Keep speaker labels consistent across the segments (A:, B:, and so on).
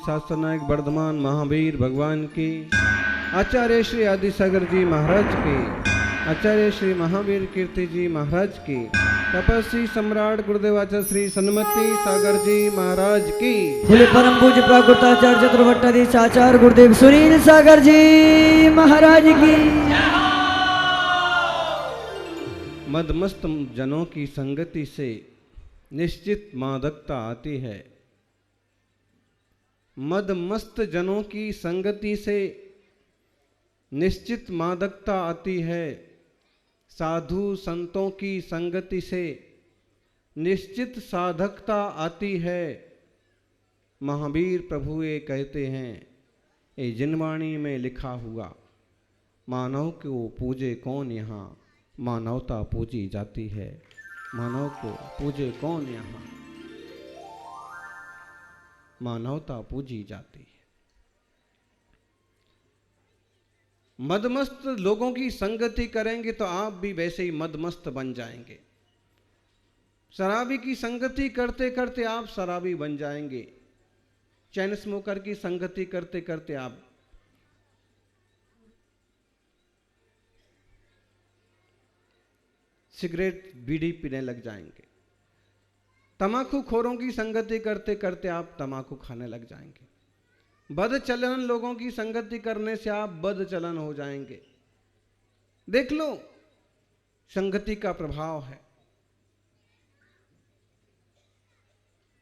A: शासनायक वर्धमान महावीर भगवान की, आचार्य श्री आदि सागर जी महाराज की, आचार्य श्री महावीर कीर्ति जी महाराज की, तपस्वी सम्राट गुरुदेवाचार्य श्री सन्मति सागर जी महाराज की,
B: बोले परम पूज्य प्राकृताचार्य चतुर्भट्टाधीश आचार्य गुरुदेव सुनील सागर जी महाराज की।
A: मदमस्त जनों की संगति से निश्चित मादकता आती है। मदमस्त जनों की संगति से निश्चित मादकता आती है। साधु संतों की संगति से निश्चित साधकता आती है। महावीर प्रभु ये कहते हैं, ये जिनवाणी में लिखा हुआ, मानव को पूजे कौन यहाँ, मानवता पूजी जाती है। मानव को पूजे कौन यहाँ, मानवता पूजी जाती है। मदमस्त लोगों की संगति करेंगे तो आप भी वैसे ही मदमस्त बन जाएंगे। शराबी की संगति करते करते आप शराबी बन जाएंगे। चैन स्मोकर की संगति करते करते आप सिगरेट बीड़ी पीने लग जाएंगे। तमाकू खोरों की संगति करते करते आप तमाकू खाने लग जाएंगे। बद चलन लोगों की संगति करने से आप बद चलन हो जाएंगे। देख लो, संगति का प्रभाव है।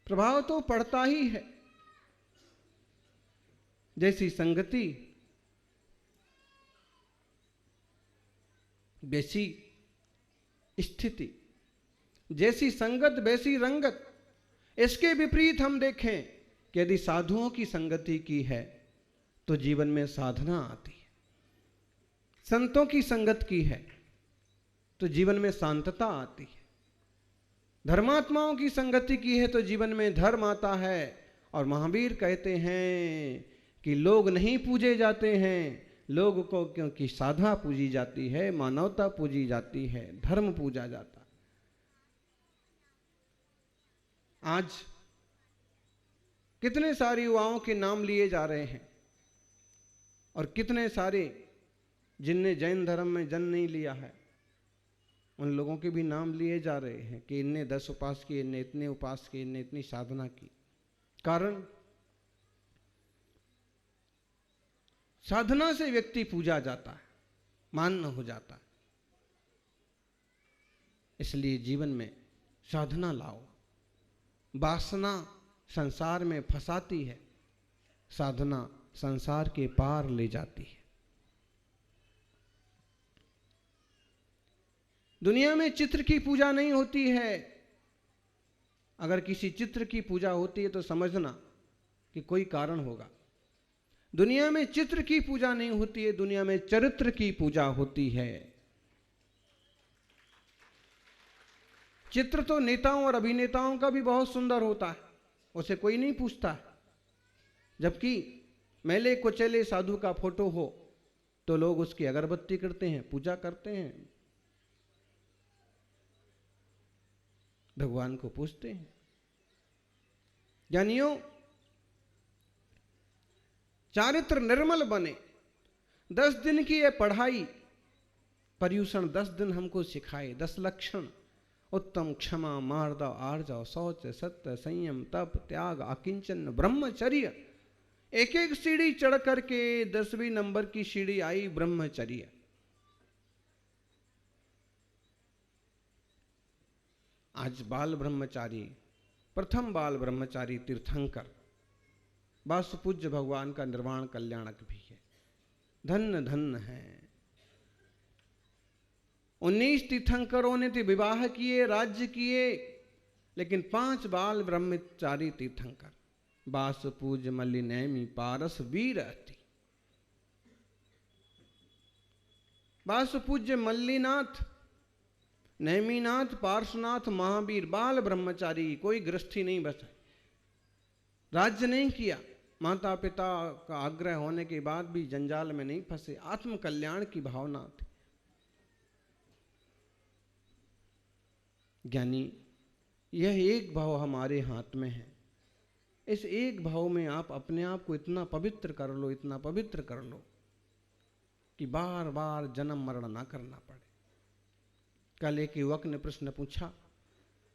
A: प्रभाव तो पड़ता ही है। जैसी संगति वैसी स्थिति, जैसी संगत वैसी रंगत। इसके विपरीत हम देखें कि यदि साधुओं की संगति की है तो जीवन में साधना आती है। संतों की संगत की है तो जीवन में शांतता आती है। धर्मात्माओं की संगति की है तो जीवन में धर्म आता है। और महावीर कहते हैं कि लोग नहीं पूजे जाते हैं, लोग को क्योंकि साधना पूजी जाती है, मानवता पूजी जाती है, धर्म पूजा जाता है। आज कितने सारे युवाओं के नाम लिए जा रहे हैं और कितने सारे जिनने जैन धर्म में जन्म नहीं लिया है, उन लोगों के भी नाम लिए जा रहे हैं कि इनने 10 उपास किए, इनने इतने उपास किए, इनने इतनी साधना की। कारण साधना से व्यक्ति पूजा जाता है, मान्य हो जाता है। इसलिए जीवन में साधना लाओ। वासना संसार में फंसाती है, साधना संसार के पार ले जाती है। दुनिया में चित्र की पूजा नहीं होती है। अगर किसी चित्र की पूजा होती है तो समझना कि कोई कारण होगा। दुनिया में चित्र की पूजा नहीं होती है, दुनिया में चरित्र की पूजा होती है। चित्र तो नेताओं और अभिनेताओं का भी बहुत सुंदर होता है, उसे कोई नहीं पूछता है। जबकि मैले कुचेले साधु का फोटो हो तो लोग उसकी अगरबत्ती करते हैं, पूजा करते हैं, भगवान को पूजते हैं। ज्ञानियों, चारित्र निर्मल बने। 10 दिन की यह पढ़ाई, पर्यूषण 10 दिन हमको सिखाए। 10 लक्षण: उत्तम, क्षमा, मार्दव, आर्जव, शौच, सत्य, संयम, तप, त्याग, अकिंचन, ब्रह्मचर्य। एक एक सीढ़ी चढ़ करके 10वीं नंबर की सीढ़ी आई ब्रह्मचर्य। आज बाल ब्रह्मचारी, प्रथम बाल ब्रह्मचारी तीर्थंकर वासुपूज्य भगवान का निर्वाण कल्याणक भी है। धन्य धन्य है। 19 तीर्थंकरों ने तो विवाह किए, राज्य किए, लेकिन 5 बाल ब्रह्मचारी तीर्थंकर वासुपूज्य मल्ली नैमी पारस वीर अति। वासुपूज्य मल्लीनाथ, नैमीनाथ, पार्श्वनाथ, महावीर बाल ब्रह्मचारी, कोई गृहस्थी नहीं बचा, राज्य नहीं किया। माता पिता का आग्रह होने के बाद भी जंजाल में नहीं फंसे, आत्म कल्याण की भावना थी। ज्ञानी, यह एक भाव हमारे हाथ में है। इस एक भाव में आप अपने आप को इतना पवित्र कर लो, इतना पवित्र कर लो कि बार बार जन्म मरण ना करना पड़े। कल एक युवक ने प्रश्न पूछा,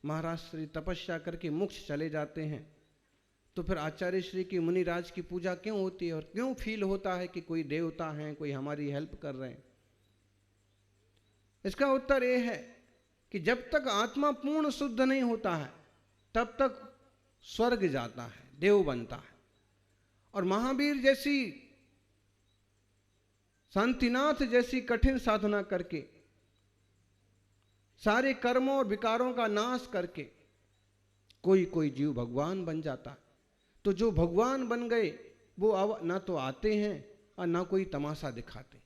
A: महाराज श्री तपस्या करके मोक्ष चले जाते हैं, तो फिर आचार्य श्री की मुनिराज की पूजा क्यों होती है और क्यों फील होता है कि कोई देवता हैं, कोई हमारी हेल्प कर रहे हैं? इसका उत्तर यह है कि जब तक आत्मा पूर्ण शुद्ध नहीं होता है तब तक स्वर्ग जाता है, देव बनता है। और महावीर जैसी, शांतिनाथ जैसी कठिन साधना करके, सारे कर्मों और विकारों का नाश करके कोई कोई जीव भगवान बन जाता है। तो जो भगवान बन गए वो अब ना तो आते हैं और ना कोई तमाशा दिखाते।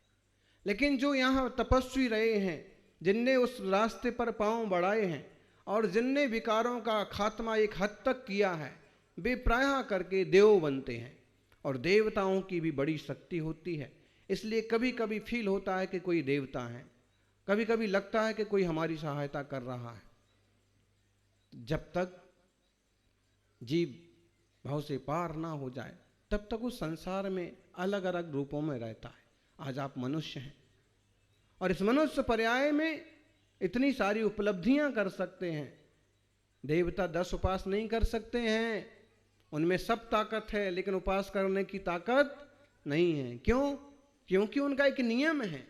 A: लेकिन जो यहाँ तपस्वी रहे हैं, जिनने उस रास्ते पर पांव बढ़ाए हैं और जिनने विकारों का खात्मा एक हद तक किया है, वे प्रायः करके देव बनते हैं। और देवताओं की भी बड़ी शक्ति होती है, इसलिए कभी कभी फील होता है कि कोई देवता है, कभी कभी लगता है कि कोई हमारी सहायता कर रहा है। जब तक जीव भाव से पार ना हो जाए तब तक उस संसार में अलग अलग रूपों में रहता है। आज आप मनुष्य हैं और इस मनुष्य पर्याय में इतनी सारी उपलब्धियां कर सकते हैं। देवता 10 उपास नहीं कर सकते हैं, उनमें सब ताकत है, लेकिन उपास करने की ताकत नहीं है। क्यों? क्योंकि उनका एक नियम है,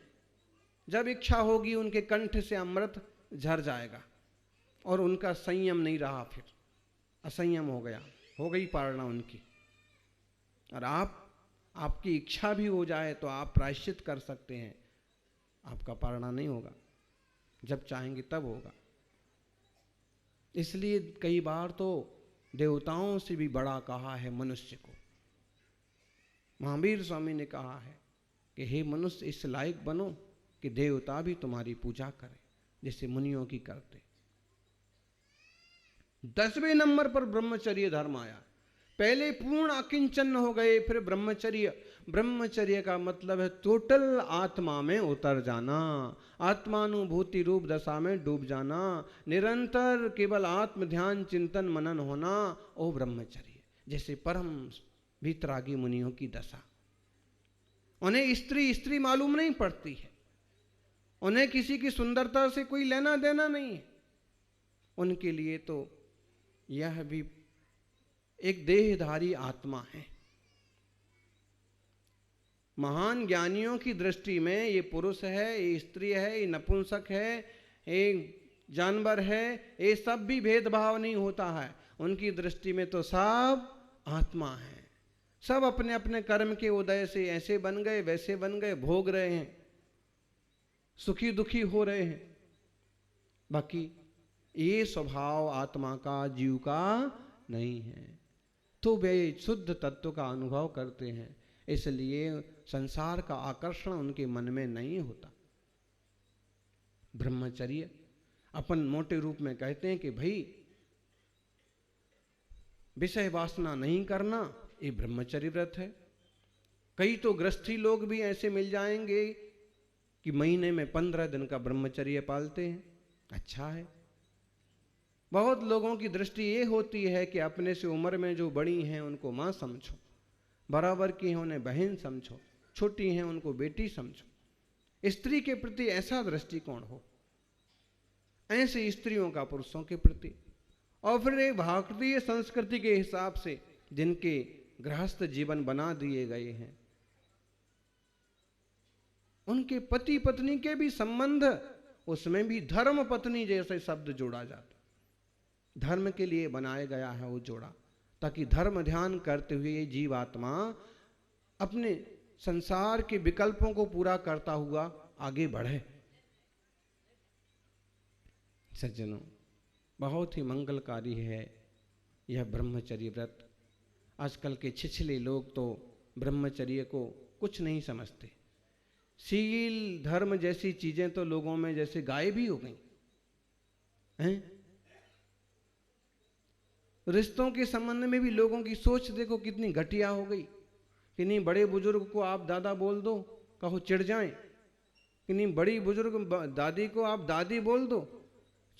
A: जब इच्छा होगी उनके कंठ से अमृत झर जाएगा। और उनका संयम नहीं रहा, फिर असंयम हो गया, हो गई पारणा उनकी। और आपकी इच्छा भी हो जाए तो आप प्रायश्चित कर सकते हैं, आपका पारणा नहीं होगा, जब चाहेंगे तब होगा। इसलिए कई बार तो देवताओं से भी बड़ा कहा है मनुष्य को। महावीर स्वामी ने कहा है कि हे मनुष्य, इस लायक बनो कि देवता भी तुम्हारी पूजा करें, जैसे मुनियों की करते। 10वें नंबर पर ब्रह्मचर्य धर्म आया। पहले पूर्ण अकिंचन हो गए, फिर ब्रह्मचर्य। ब्रह्मचर्य का मतलब है टोटल आत्मा में उतर जाना, आत्मानुभूति रूप दशा में डूब जाना, निरंतर केवल आत्म ध्यान चिंतन मनन होना, ओ ब्रह्मचर्य। जैसे परम वीतरागी मुनियों की दशा। उन्हें स्त्री मालूम नहीं पड़ती है, उन्हें किसी की सुंदरता से कोई लेना देना नहीं है। उनके लिए तो यह भी एक देहधारी आत्मा है। महान ज्ञानियों की दृष्टि में ये पुरुष है, ये स्त्री है, ये नपुंसक है, ये जानवर है, ये सब भी भेदभाव नहीं होता है। उनकी दृष्टि में तो सब आत्मा है। सब अपने अपने कर्म के उदय से ऐसे बन गए, वैसे बन गए, भोग रहे हैं, सुखी दुखी हो रहे हैं। बाकी ये स्वभाव आत्मा का, जीव का नहीं है। तो वे शुद्ध तत्व का अनुभव करते हैं, इसलिए संसार का आकर्षण उनके मन में नहीं होता। ब्रह्मचर्य अपन मोटे रूप में कहते हैं कि भाई विषय वासना नहीं करना, ये ब्रह्मचर्य व्रत है। कई तो गृहस्थी लोग भी ऐसे मिल जाएंगे कि महीने में 15 दिन का ब्रह्मचर्य पालते हैं। अच्छा है। बहुत लोगों की दृष्टि ये होती है कि अपने से उम्र में जो बड़ी हैं उनको माँ समझो, बराबर की हैं उन्हें बहन समझो, छोटी हैं उनको बेटी समझो। स्त्री के प्रति ऐसा दृष्टिकोण हो, ऐसे स्त्रियों का पुरुषों के प्रति। और फिर एक भारतीय संस्कृति के हिसाब से जिनके गृहस्थ जीवन बना दिए गए हैं, उनके पति पत्नी के भी संबंध, उसमें भी धर्म पत्नी जैसे शब्द जोड़ा जाता। धर्म के लिए बनाया गया है वो जोड़ा, ताकि धर्म ध्यान करते हुए ये जीवात्मा अपने संसार के विकल्पों को पूरा करता हुआ आगे बढ़े। सज्जनों, बहुत ही मंगलकारी है यह ब्रह्मचर्य व्रत। आजकल के छिछले लोग तो ब्रह्मचर्य को कुछ नहीं समझते। शील धर्म जैसी चीजें तो लोगों में जैसे गायब ही हो गई हैं। रिश्तों के संबंध में भी लोगों की सोच देखो कितनी घटिया हो गई कि नहीं बड़े बुजुर्ग को आप दादा बोल दो, कहो चिढ़ जाएं, कि नहीं बड़ी बुजुर्ग दादी को आप दादी बोल दो,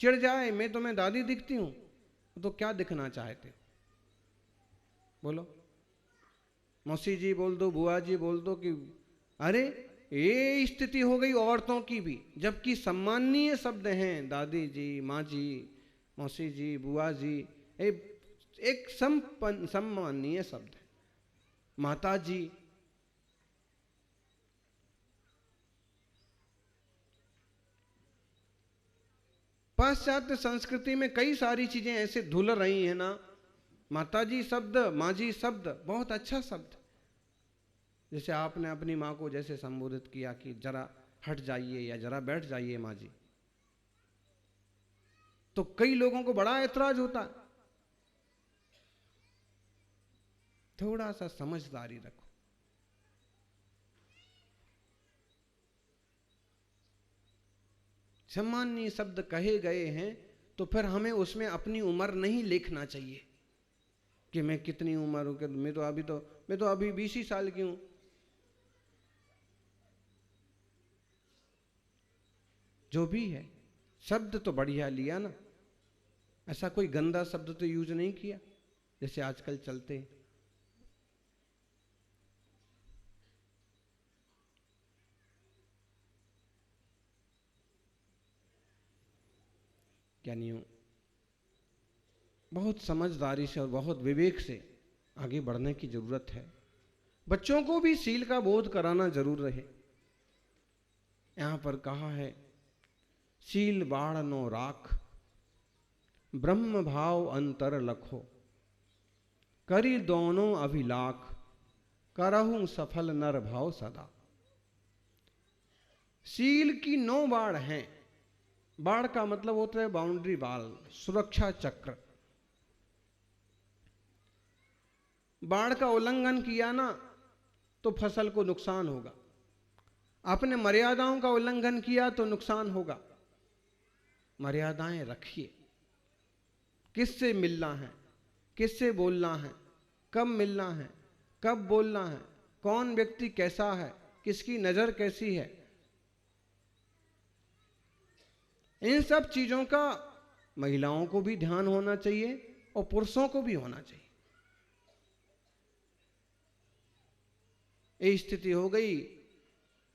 A: चिढ़ जाए, मैं तुम्हें दादी दिखती हूं, तो क्या दिखना चाहते? बोलो, मौसी जी बोल दो, बुआ जी बोल दो कि अरे ये स्थिति हो गई औरतों की भी, जबकि सम्माननीय शब्द हैं, दादी जी, माँ जी, मौसी जी, बुआ जी, एक सम्माननीय शब्द है, माता जी। पाश्चात्य संस्कृति में कई सारी चीजें ऐसे धुल रही हैं ना, माता जी शब्द, माँ जी शब्द बहुत अच्छा शब्द। जैसे आपने अपनी माँ को जैसे संबोधित किया कि जरा हट जाइए या जरा बैठ जाइए माँ जी, तो कई लोगों को बड़ा ऐतराज होता है। थोड़ा सा समझदारी रखो। सम्माननीय शब्द कहे गए हैं तो फिर हमें उसमें अपनी उम्र नहीं लिखना चाहिए कि मैं कितनी उम्र हूं, कि मैं तो अभी 20 ही साल की हूं। जो भी है, शब्द तो बढ़िया लिया ना, ऐसा कोई गंदा शब्द तो यूज नहीं किया जैसे आजकल चलते। यानी बहुत समझदारी से और बहुत विवेक से आगे बढ़ने की जरूरत है। बच्चों को भी शील का बोध कराना जरूर रहे। यहां पर कहा है, शील बाढ़ नो राख, ब्रह्म भाव अंतर लखो, करी दोनों अभिलाख, करहूं सफल नर भाव सदा। शील की 9 बाढ़ हैं। बाढ़ का मतलब होता है बाउंड्री वाल, सुरक्षा चक्र। बाढ़ का उल्लंघन किया ना तो फसल को नुकसान होगा, आपने मर्यादाओं का उल्लंघन किया तो नुकसान होगा। मर्यादाएं रखिए, किससे मिलना है, किससे बोलना है, कब मिलना है, कब बोलना है, कौन व्यक्ति कैसा है, किसकी नजर कैसी है, इन सब चीजों का महिलाओं को भी ध्यान होना चाहिए और पुरुषों को भी होना चाहिए। ये स्थिति हो गई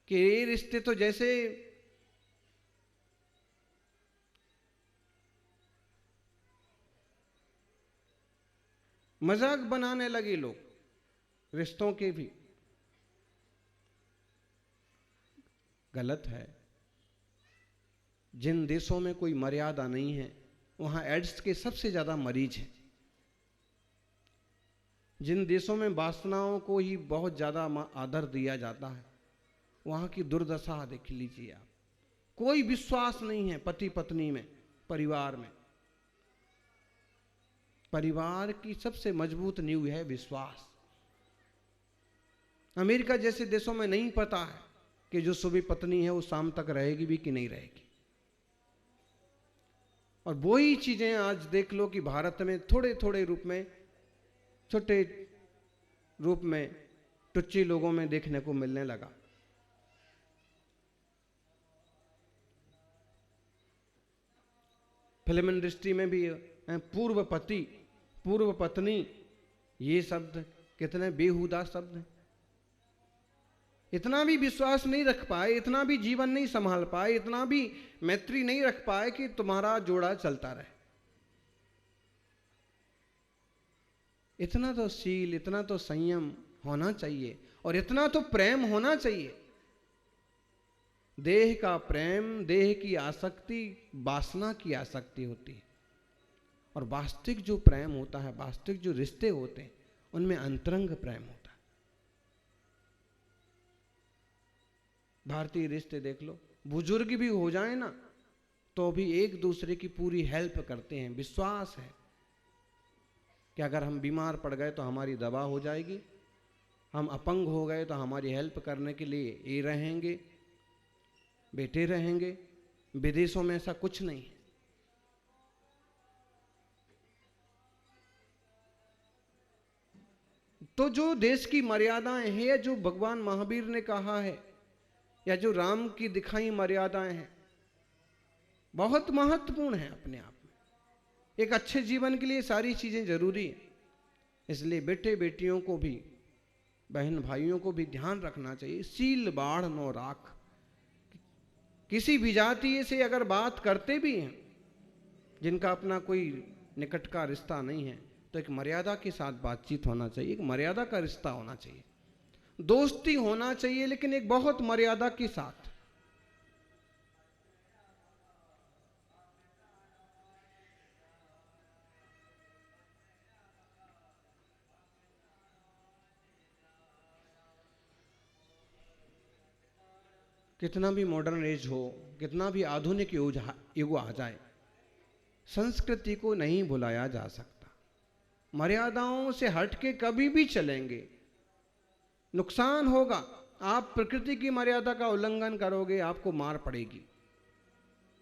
A: कि ये रिश्ते तो जैसे मजाक बनाने लगे लोग, रिश्तों के भी। गलत है। जिन देशों में कोई मर्यादा नहीं है वहां एड्स के सबसे ज्यादा मरीज हैं। जिन देशों में वासनाओं को ही बहुत ज्यादा आदर दिया जाता है वहां की दुर्दशा देख लीजिए आप। कोई विश्वास नहीं है पति पत्नी में, परिवार में। परिवार की सबसे मजबूत नींव है विश्वास। अमेरिका जैसे देशों में नहीं पता है कि जो सुबह पत्नी है वो शाम तक रहेगी भी कि नहीं रहेगी। और वही चीजें आज देख लो कि भारत में थोड़े थोड़े रूप में, छोटे रूप में टुच्ची लोगों में देखने को मिलने लगा। फिल्म इंडस्ट्री में भी पूर्व पति, पूर्व पत्नी, ये शब्द कितने बेहुदा शब्द हैं। इतना भी विश्वास नहीं रख पाए, इतना भी जीवन नहीं संभाल पाए, इतना भी मैत्री नहीं रख पाए कि तुम्हारा जोड़ा चलता रहे। इतना तो शील, इतना तो संयम होना चाहिए और इतना तो प्रेम होना चाहिए। देह का प्रेम, देह की आसक्ति वासना की आसक्ति होती है और वास्तविक जो प्रेम होता है, वास्तविक जो रिश्ते होते हैं उनमें अंतरंग प्रेम होता है। भारतीय रिश्ते देख लो, बुजुर्ग भी हो जाए ना तो भी एक दूसरे की पूरी हेल्प करते हैं। विश्वास है कि अगर हम बीमार पड़ गए तो हमारी दवा हो जाएगी, हम अपंग हो गए तो हमारी हेल्प करने के लिए ये रहेंगे, बेटे रहेंगे। विदेशों में ऐसा कुछ नहीं है। तो जो देश की मर्यादाएं हैं, जो भगवान महावीर ने कहा है या जो राम की दिखाई मर्यादाएं हैं, बहुत महत्वपूर्ण है अपने आप में। एक अच्छे जीवन के लिए सारी चीजें जरूरी हैं। इसलिए बेटे बेटियों को भी, बहन भाइयों को भी ध्यान रखना चाहिए, सील बाढ़ नो राख। किसी भी जाति से अगर बात करते भी हैं जिनका अपना कोई निकट का रिश्ता नहीं है, तो एक मर्यादा के साथ बातचीत होना चाहिए, एक मर्यादा का रिश्ता होना चाहिए, दोस्ती होना चाहिए, लेकिन एक बहुत मर्यादा के साथ। कितना भी मॉडर्न एज हो, कितना भी आधुनिक युग आ जाए, संस्कृति को नहीं भुलाया जा सकता। मर्यादाओं से हट के कभी भी चलेंगे नुकसान होगा। आप प्रकृति की मर्यादा का उल्लंघन करोगे, आपको मार पड़ेगी।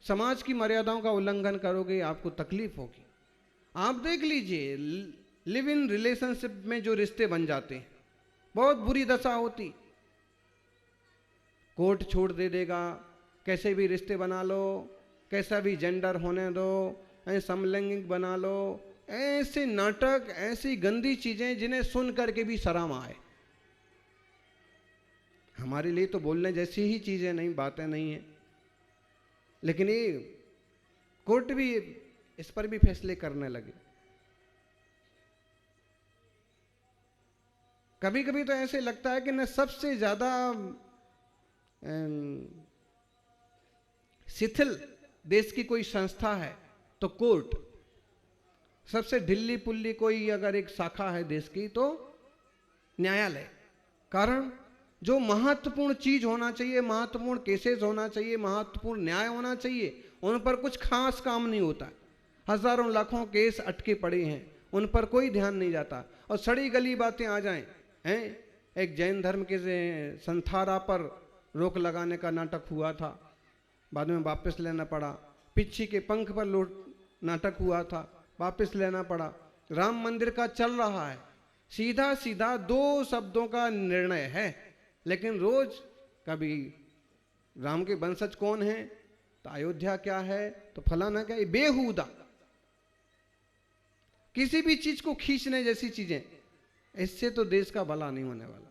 A: समाज की मर्यादाओं का उल्लंघन करोगे, आपको तकलीफ होगी। आप देख लीजिए, लिव इन रिलेशनशिप में जो रिश्ते बन जाते हैं, बहुत बुरी दशा होती। कोर्ट छोड़ दे देगा, कैसे भी रिश्ते बना लो, कैसा भी जेंडर होने दो, समलैंगिक बना लो, ऐसे नाटक, ऐसी गंदी चीजें जिन्हें सुन करके भी शर्म आए। हमारे लिए तो बोलने जैसी ही चीजें नहीं, बातें नहीं है, लेकिन ये कोर्ट भी इस पर भी फैसले करने लगे। कभी कभी तो ऐसे लगता है कि न सबसे ज्यादा शिथिल देश की कोई संस्था है तो कोर्ट, सबसे ढिल्ली पुल्ली कोई अगर एक शाखा है देश की तो न्यायालय। कारण जो महत्वपूर्ण चीज होना चाहिए, महत्वपूर्ण केसेस होना चाहिए, महत्वपूर्ण न्याय होना चाहिए, उन पर कुछ खास काम नहीं होता। हजारों लाखों केस अटके पड़े हैं, उन पर कोई ध्यान नहीं जाता। और सड़ी गली बातें आ जाएं, हैं, एक जैन धर्म के संथारा पर रोक लगाने का नाटक हुआ था, बाद में वापस लेना पड़ा। पिच्छी के पंख पर नाटक हुआ था, वापस लेना पड़ा। राम मंदिर का चल रहा है, सीधा सीधा 2 शब्दों का निर्णय है, लेकिन रोज कभी राम के वंशज कौन है, तो अयोध्या क्या है, तो फलाना क्या है, बेहुदा किसी भी चीज को खींचने जैसी चीजें, इससे तो देश का भला नहीं होने वाला।